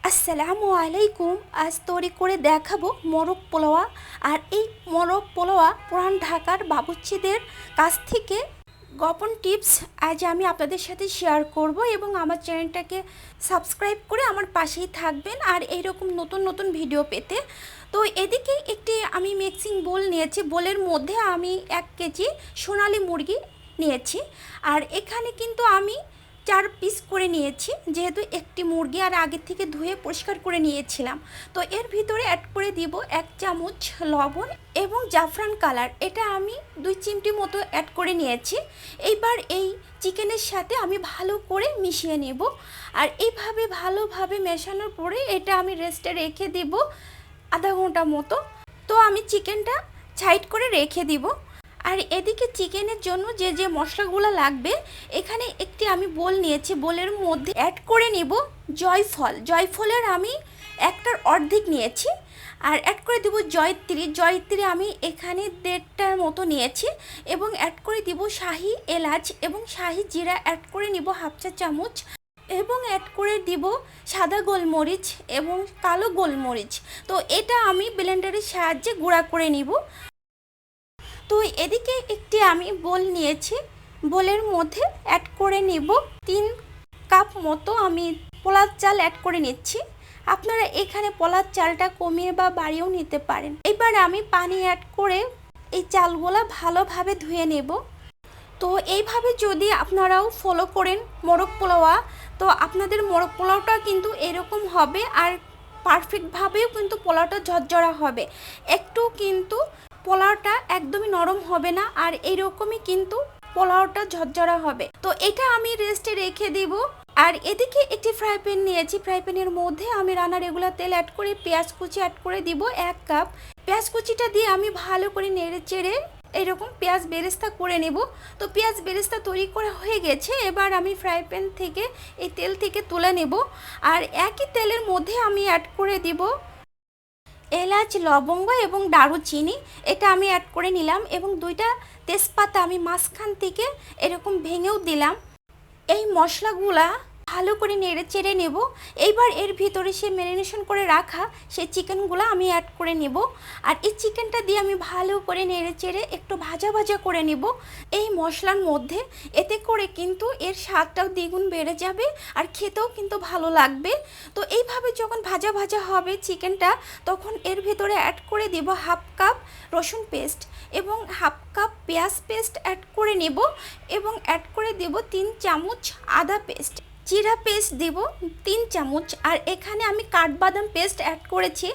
আসসালামু আলাইকুম। আজ তৈরি করে দেখাবো মোরগ পোলাওয়া। আর এই মোরগ পোলাওয়া পুরান ঢাকার বাবুর্চিদের কাছ থেকে গোপন টিপস আজ আমি আপনাদের সাথে শেয়ার করব, এবং আমার চ্যানেলটাকে সাবস্ক্রাইব করে আমার পাশেই থাকবেন আর এইরকম নতুন নতুন ভিডিও পেতে। তো এদিকে একটি আমি মিক্সিং বোল নিয়েছি, বোলের মধ্যে আমি 1 কেজি সোনালী মুরগি নিয়েছি। আর এখানে কিন্তু আমি 4 পিস করে নিয়েছি, যেহেতু একটি মুরগি আর আগের থেকে ধুয়ে পরিষ্কার করে নিয়েছিলাম। তো এর ভিতরে অ্যাড করে দিব 1 চামচ লবণ এবং জাফরান কালার, এটা আমি 2 চিমটি মতো অ্যাড করে নিয়েছি। এইবার এই চিকেনের সাথে আমি ভালো করে মিশিয়ে নেব। আর এইভাবে ভালোভাবে মেশানোর পরে এটা আমি রেস্টে রেখে দিব আধা ঘন্টা মতো। তো আমি চিকেনটা সাইড করে রেখে দিব। আর এদিকে চিকেনের জন্য যে যে মশলাগুলো লাগবে, এখানে একটি আমি বোল নিয়েছি, বোলের মধ্যে অ্যাড করে নিব জয়ফলের আমি একটার অর্ধেক নিয়েছি। আর অ্যাড করে দিব জয়িত্রী আমি এখানে 1.5টার মতো নিয়েছি, এবং অ্যাড করে দিব শাহি এলাচ এবং শাহি জিরা অ্যাড করে নিব 1/2 চা চামচ, এবং অ্যাড করে দিব সাদা গোলমরিচ এবং কালো গোলমরিচ। তো এটা আমি ব্লেন্ডারের সাহায্যে গুঁড়া করে নিব। তো এদিকে একটি আমি বোল নিয়েছি, বোলের মধ্যে অ্যাড করে নিব 3 কাপ মতো আমি পোলার চাল অ্যাড করে নিচ্ছি। আপনারা এখানে পোলার চালটা কমিয়ে বা বাড়িয়েও নিতে পারেন। এবার আমি পানি অ্যাড করে এই চালগুলো ভালোভাবে ধুয়ে নেব। তো এইভাবে যদি আপনারাও ফলো করেন মোরগ পোলাওয়া, তো আপনাদের মোরগ পোলাওটা কিন্তু এরকম হবে, আর পারফেক্টভাবেও কিন্তু পোলাওটা ঝরঝরা হবে। একটু কিন্তু পোলাওটা একদমই নরম হবে না, আর এইরকমই কিন্তু পোলাওটা ঝরঝরা হবে। তো এটা আমি রেস্টে রেখে দিব। আর এদিকে একটি ফ্রাই প্যান নিয়েছি, ফ্রাই প্যানের মধ্যে আমি রান্নার রেগুলার তেল অ্যাড করে পেঁয়াজ কুচি অ্যাড করে দিব 1 কাপ। পেঁয়াজ কুচিটা দিয়ে আমি ভালো করে নেড়ে চেড়ে এরকম পেঁয়াজ বেরেস্তা করে নেব। তো পেঁয়াজ বেরেস্তা তৈরি করা হয়ে গেছে, এবার আমি ফ্রাই প্যান থেকে এই তেল থেকে তুলে নেব। আর একই তেলের মধ্যে আমি অ্যাড করে দিব এলাচ, লবঙ্গ এবং দারুচিনি, এটা আমি অ্যাড করে নিলাম, এবং 2টা তেজপাতা আমি মাঝখান থেকে এরকম ভেঙেও দিলাম। এই মশলাগুলা ভালো করে নেড়ে চেড়ে নেব। এইবার এর ভিতরে সে ম্যারিনেশন করে রাখা সেই চিকেনগুলো আমি অ্যাড করে নেব। আর এই চিকেনটা দিয়ে আমি ভালো করে নেড়ে চেড়ে একটু ভাজা ভাজা করে নেব এই মশলার মধ্যে। এতে করে কিন্তু এর স্বাদটাও দ্বিগুণ বেড়ে যাবে, আর খেতেও কিন্তু ভালো লাগবে। তো এইভাবে যখন ভাজা ভাজা হবে চিকেনটা, তখন এর ভিতরে অ্যাড করে দেব 1/2 কাপ রসুন পেস্ট এবং 1/2 কাপ পেঁয়াজ পেস্ট অ্যাড করে নেব, এবং অ্যাড করে দেব 3 চামচ আদা পেস্ট, জিরা পেস্ট দেব 3 চামচ। আর এখানে আমি কাঠবাদাম পেস্ট অ্যাড করেছি।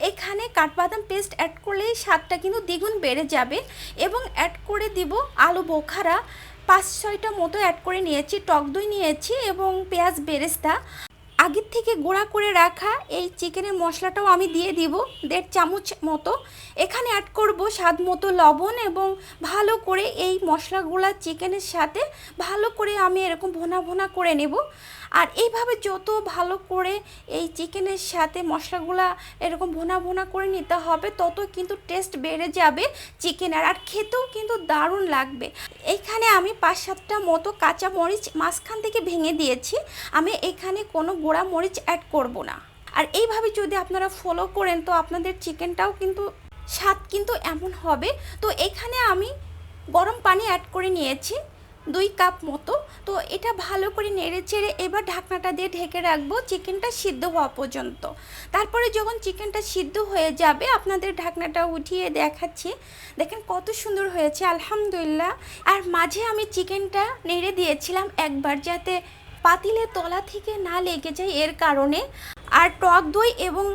এখানে কাঠবাদাম পেস্ট অ্যাড করলে স্বাদটা কিন্তু দ্বিগুণ বেড়ে যাবে। এবং অ্যাড করে দিব আলু বোখারা 5-6টা মতো অ্যাড করে নিয়েছি, টক দই নিয়েছি এবং পেঁয়াজ বেরেস্তা। আগের থেকে গুঁড়া করে রাখা এই চিকেনের মশলাটাও আমি দিয়ে দিব 1.5 চামচ মতো। এখানে অ্যাড করব স্বাদ মতো লবণ, এবং ভালো করে এই মশলাগুলা চিকেনের সাথে ভালো করে আমি এরকম ভোনা ভোনা করে নেব। আর এইভাবে যত ভালো করে এই চিকেনের সাথে মশলাগুলা এরকম ভোনা ভোনা করে নিতে হবে, তত কিন্তু টেস্ট বেড়ে যাবে চিকেনের, আর খেতেও কিন্তু দারুণ লাগবে। এইখানে আমি 5-7টা মতো কাঁচা মরিচ মাঝখান থেকে ভেঙে দিয়েছি, আমি এখানে কোনো গোড়া মরিচ অ্যাড করব না। আর এইভাবে যদি আপনারা ফলো করেন, তো আপনাদের চিকেনটাও কিন্তু স্বাদ কিন্তু এমন হবে। তো এখানে আমি গরম পানি অ্যাড করে নিয়েছি 2 কাপ মতো। তো এটা ভালো করে নেড়ে চেড়ে এবার ঢাকনাটা দিয়ে ঢেকে রাখবো চিকেনটা সিদ্ধ হওয়া পর্যন্ত। তারপরে যখন চিকেনটা সিদ্ধ হয়ে যাবে, আপনাদের ঢাকনাটা উঠিয়ে দেখাচ্ছি। দেখেন কত সুন্দর হয়েছে, আলহামদুলিল্লাহ। আর মাঝে আমি চিকেনটা নেড়ে দিয়েছিলাম একবার, যাতে পাতিলের তলা থেকে না লেগে যায় এর কারণে। আর টক দই এবং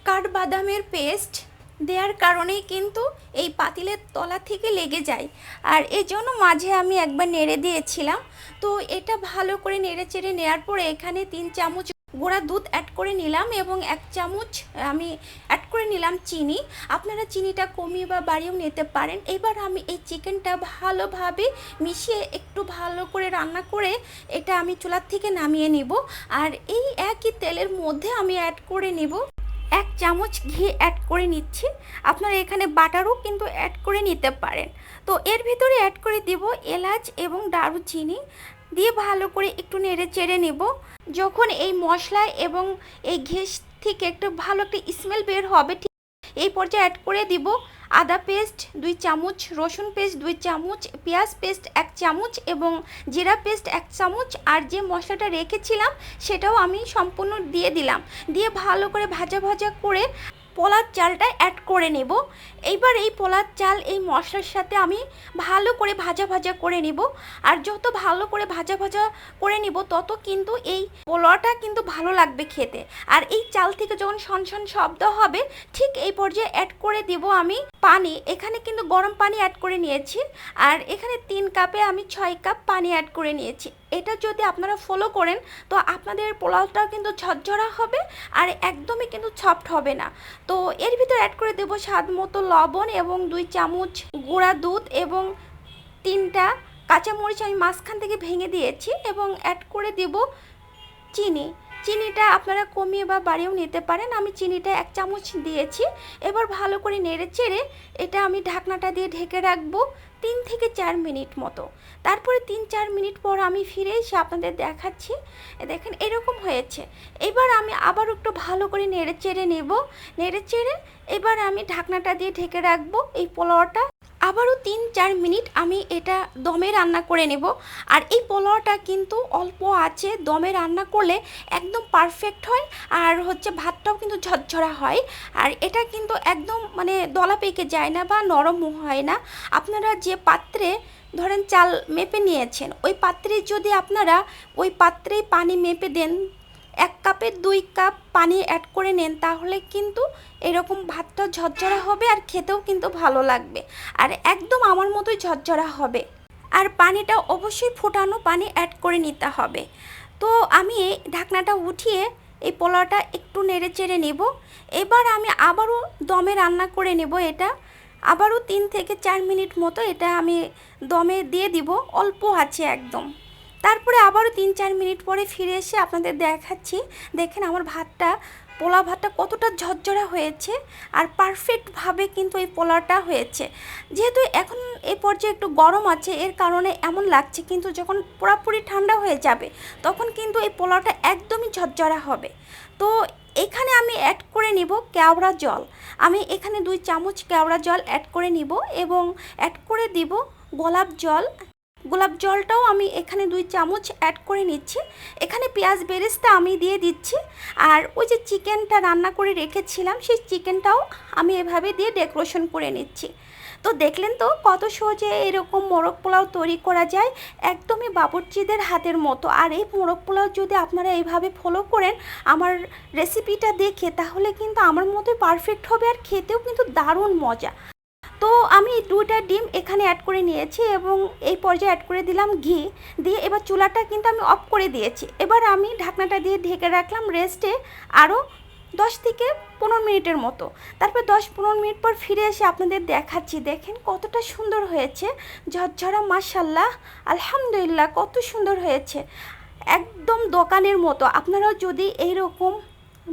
কাঠবাদামের পেস্ট দেওয়ার কারণেই কিন্তু এই পাতিলের তলা থেকে লেগে যায়, আর এজন্য মাঝে আমি একবার নেড়ে দিয়েছিলাম। তো এটা ভালো করে নেড়ে চেড়ে নেওয়ার পরে এখানে 3 চামচ গুঁড়া দুধ অ্যাড করে নিলাম, এবং 1 চামচ আমি অ্যাড করে নিলাম চিনি। আপনারা চিনিটা কমিয়ে বা বাড়িয়েও নিতে পারেন। এবার আমি এই চিকেনটা ভালোভাবে মিশিয়ে একটু ভালো করে রান্না করে এটা আমি চুলার থেকে নামিয়ে নিব। আর এই একই তেলের মধ্যে আমি অ্যাড করে নিব 1 চামচ ঘি অ্যাড করে নিচ্ছি। আপনারা এখানে বাটারও কিন্তু অ্যাড করে নিতে পারেন। তো এর ভিতরে অ্যাড করে দিব এলাচ এবং দারুচিনি, দিয়ে ভালো করে একটু নেড়ে চেড়ে নেব। যখন এই মশলা এবং এই ঘেস থেকে একটা ভালো একটা স্মেল বের হবে, ঠিক এই পর্যায়ে অ্যাড করে দিব আদা পেস্ট 2 চামচ, রসুন পেস্ট 2 চামচ, পেঁয়াজ পেস্ট 1 চামচ এবং জিরা পেস্ট 1 চামচ। আর যে মশলাটা রেখেছিলাম সেটাও আমি সম্পূর্ণ দিয়ে দিলাম। দিয়ে ভালো করে ভাজা ভাজা করে পোলার চালটা অ্যাড করে নেব। এইবার এই পোলার চাল এই মশলার সাথে আমি ভালো করে ভাজা ভাজা করে নেব। আর যত ভালো করে ভাজা ভাজা করে নেব তত কিন্তু এই পোলাওটা কিন্তু ভালো লাগবে খেতে। আর এই চাল থেকে যখন শনশন শব্দ হবে ঠিক এই পর্যায়ে অ্যাড করে দেব আমি পানি। এখানে কিন্তু গরম পানি অ্যাড করে নিয়েছি। আর এখানে 3 কাপে আমি 6 কাপ পানি অ্যাড করে নিয়েছি। এটা যদি আপনারা ফলো করেন তো আপনাদের পোলাওটাও কিন্তু ঝরঝরা হবে আর একদমই কিন্তু সফট হবে না। তো এর ভিতর অ্যাড করে দেব স্বাদ মতো লবণ এবং 2 চামচ গুঁড়া দুধ এবং 3টা কাঁচামরিচ আমি মাঝখান থেকে ভেঙে দিয়েছি এবং অ্যাড করে দেব চিনি। চিনিটা আপনারা কমিয়ে বা বাড়িয়েও নিতে পারেন। আমি চিনিটা 1 চামচ দিয়েছি। এবার ভালো করে নেড়ে চেড়ে এটা আমি ঢাকনাটা দিয়ে ঢেকে রাখবো 3 থেকে 4 মিনিট মতো। তারপরে 3-4 মিনিট পর আমি ফিরে এসে আপনাদের দেখাচ্ছি। দেখেন এরকম হয়েছে। এবার আমি আবার একটু ভালো করে নেড়ে চেড়ে নেব। নেড়ে চেড়ে এবার আমি ঢাকনাটা দিয়ে ঢেকে রাখবো এই পোলাওটা। আবারও 3-4 মিনিট আমি এটা দমে রান্না করে নেব। আর এই পোলাওটা কিন্তু অল্প আছে দমে রান্না করলে একদম পারফেক্ট হয়। আর হচ্ছে ভাতটাও কিন্তু ঝরঝরা হয়। আর এটা কিন্তু একদম মানে দলা পেকে যায় না বা নরম হয় না। আপনারা যে পাত্রে ধরেন চাল মেপে নিয়েছেন ওই পাত্রে যদি আপনারা ওই পাত্রেই পানি মেপে দেন, 1 কাপে 2 কাপ পানি অ্যাড করে নেন তাহলে কিন্তু এরকম ভাতটা ঝরঝরা হবে আর খেতেও কিন্তু ভালো লাগবে। আর একদম আমার মতোই ঝরঝরা হবে। আর পানিটা অবশ্যই ফোটানো পানি অ্যাড করে নিতে হবে। তো আমি এই ঢাকনাটা উঠিয়ে এই পোলাওটা একটু নেড়ে চেড়ে নেব। এবার আমি আবারও দমে রান্না করে নেব এটা। আবারও 3 থেকে 4 মিনিট মতো এটা আমি দমে দিয়ে দিব, অল্প আছে একদম। তারপরে আবারও 3-4 মিনিট পরে ফিরে এসে আপনাদের দেখাচ্ছি। দেখেন আমার পোলাও ভাতটা কতটা ঝরঝরা হয়েছে আর পারফেক্টভাবে কিন্তু এই পোলাওটা হয়েছে। যেহেতু এখন এই পর্যায়ে একটু গরম আছে এর কারণে এমন লাগছে, কিন্তু যখন পুরোপুরি ঠান্ডা হয়ে যাবে তখন কিন্তু এই পোলাওটা একদমই ঝরঝরা হবে। তো এখানে আমি অ্যাড করে নিব কেওড়া জল। আমি এখানে 2 চামচ কেওড়া জল অ্যাড করে নিব এবং অ্যাড করে দিব গোলাপ জল। গোলাপ জলটাও আমি এখানে 2 চামচ অ্যাড করে নিচ্ছি। এখানে পেঁয়াজ বেরেস্তা আমি দিয়ে দিচ্ছি। আর ওই যে চিকেনটা রান্না করে রেখেছিলাম সেই চিকেনটাও আমি এভাবে দিয়ে ডেকোরেশন করে নিচ্ছি। তো দেখলেন তো কত সহজে এরকম মোরগ পোলাও তৈরি করা যায়, একদমই বাবুর্চিদের হাতের মতো। আর এই মোরগ পোলাও যদি আপনারা এইভাবে ফলো করেন আমার রেসিপিটা দেখে তাহলে কিন্তু আমার মতোই পারফেক্ট হবে আর খেতেও কিন্তু দারুণ মজা। তো আমি 2টা ডিম এখানে অ্যাড করে নিয়েছি এবং এই পর্যায়ে অ্যাড করে দিলাম ঘি। দিয়ে এবার চুলাটা কিন্তু আমি অফ করে দিয়েছি। এবার আমি ঢাকনাটা দিয়ে ঢেকে রাখলাম রেস্টে আরও 10 থেকে 15 মিনিটের মতো। তারপর 10-15 মিনিট পর ফিরে এসে আপনাদের দেখাচ্ছি। দেখেন কতটা সুন্দর হয়েছে, ঝরঝরা, মাশাআল্লাহ, আলহামদুলিল্লাহ, কত সুন্দর হয়েছে, একদম দোকানের মতো। আপনারাও যদি এইরকম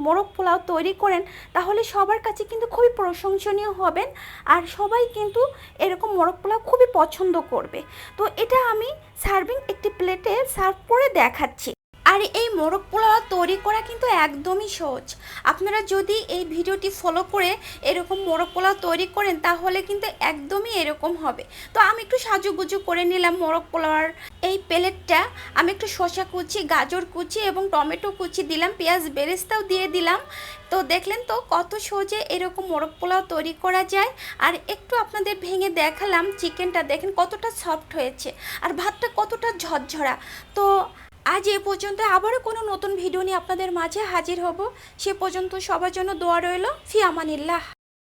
মোরগ পোলাও তৈরি করেন তাহলে সবার কাছে কিন্তু খুবই প্রশংসনীয় হবেন আর সবাই কিন্তু এরকম মোরগ পোলাও খুবই পছন্দ করবে। তো এটা আমি একটি প্লেটে সার্ভ করে দেখাচ্ছি। আর এই মোরগ পোলাও তৈরি করা কিন্তু একদমই সহজ। আপনারা যদি এই ভিডিওটি ফলো করে এরকম মোরগ পোলাও তৈরি করেন তাহলে কিন্তু একদমই এরকম হবে। তো আমি একটু সাজুগুজু করে নিলাম মোরগ পোলাওয়ার এই প্লেটটা। আমি একটু শসা কুচি, গাজর কুচি এবং টমেটো কুচি দিলাম, পেঁয়াজ বেরেস্তাও দিয়ে দিলাম। তো দেখলেন তো কত সহজে এরকম মোরগ পোলাও তৈরি করা যায়। আর একটু আপনাদের ভেঙে দেখালাম চিকেনটা, দেখেন কতটা সফট হয়েছে আর ভাতটা কতটা ঝরঝরা। তো আজ এ পর্যন্ত, আবারও কোনো নতুন ভিডিও নিয়ে আপনাদের মাঝে হাজির হব। সে পর্যন্ত সবার জন্য দোয়া রইল। ফি আমানিল্লাহ।